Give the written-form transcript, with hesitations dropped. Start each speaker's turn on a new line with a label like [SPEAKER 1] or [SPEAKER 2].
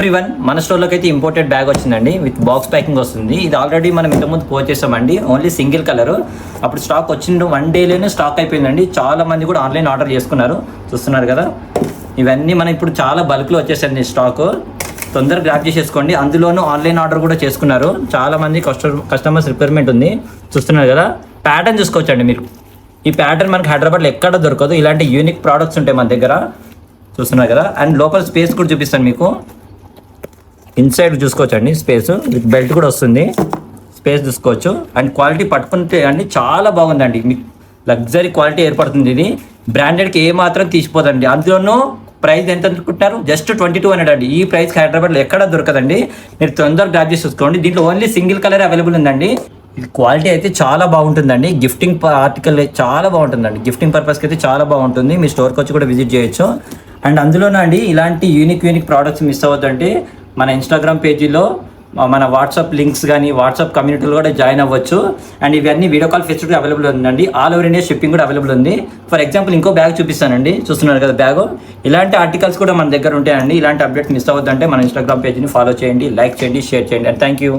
[SPEAKER 1] Everyone మన స్టోర్లోకి అయితే imported bag వచ్చిందండి విత్ బాక్స్ ప్యాకింగ్ వస్తుంది. ఇది ఆల్రెడీ మనం ఇంతకుముందు పోస్ట్ చేసామండి, ఓన్లీ సింగిల్ కలర్. అప్పుడు స్టాక్ వచ్చింది 1 డేలోనే స్టాక్ అయిపోయిందండి. చాలా మంది కూడా ఆన్లైన్ ఆర్డర్ చేసుకున్నారు, చూస్తున్నారు కదా. ఇవన్నీ మనం ఇప్పుడు చాలా బల్క్లో వచ్చేసండి స్టాక్, తొందరగా గ్రాప్ చేసేసుకోండి. అందులోనూ ఆన్లైన్ ఆర్డర్ కూడా చేసుకున్నారు చాలా మంది. కస్టమర్స్ రిక్వైర్మెంట్ ఉంది, చూస్తున్నారు కదా. ప్యాటర్న్ చూసుకోవచ్చండి మీరు. ఈ ప్యాటర్న్ మనకి హైదరాబాద్లో ఎక్కడ దొరకదు. ఇలాంటి యూనిక్ ప్రోడక్ట్స్ ఉంటాయి మన దగ్గర, చూస్తున్నారు కదా. అండ్ లోపల స్పేస్ కూడా చూపిస్తాను మీకు. ఇన్సైడ్ చూసుకోవచ్చండి స్పేస్, విత్ బెల్ట్ కూడా వస్తుంది. స్పేస్ చూసుకోవచ్చు. అండ్ క్వాలిటీ పట్టుకుంటే అండి చాలా బాగుందండి. మీకు లగ్జరీ క్వాలిటీ ఏర్పడుతుంది. ఇది బ్రాండెడ్కి ఏ మాత్రం తీసిపోదండి. అందులోనూ ప్రైస్ ఎంత అనుకుంటున్నారు? జస్ట్ 2200 అండి. ఈ ప్రైస్కి హైదరాబాద్లో ఎక్కడ దొరకదండి. మీరు తొందరగా గ్రాప్ చేసి చూసుకోండి. దీంట్లో ఓన్లీ సింగిల్ కలర్ అవైలబుల్ ఉందండి. ఇది క్వాలిటీ అయితే చాలా బాగుంటుందండి. గిఫ్టింగ్ ఆర్టికల్ చాలా బాగుంటుందండి. గిఫ్టింగ్ పర్పస్కి అయితే చాలా బాగుంటుంది. మీ స్టోర్కి వచ్చి కూడా విజిట్ చేయొచ్చు. అండ్ అందులోనే అండి ఇలాంటి యూనిక్ ప్రోడక్ట్స్ మిస్ అవ్వద్దంటే మన ఇన్స్టాగ్రామ్ పేజీలో మన వాట్సాప్ లింక్స్ కానీ వాట్సాప్ కమ్యూనిటీలో కూడా జాయిన్ అవ్వచ్చు. అండ్ ఇవన్నీ వీడియో కాల్ ఫెసిలిటీ అవైలబుల్ ఉందండి. ఆల్ ఓవర్ ఇండియా షిప్పింగ్ కూడా అవైలబుల్ ఉంది. ఫర్ ఎగ్జాంపుల్ ఇంకో బ్యాగ్ చూపిస్తానండి, చూస్తున్నారు కదా బ్యాగ్. ఇలాంటి ఆర్టికల్స్ కూడా మన దగ్గర ఉంటాయండి. ఇలాంటి అప్డేట్స్ మిస్ అవ్వద్దంటే మన ఇన్స్టాగ్రామ్ పేజీని ఫాలో చేయండి, లైక్ చేయండి, షేర్ చేయండి. And thank you.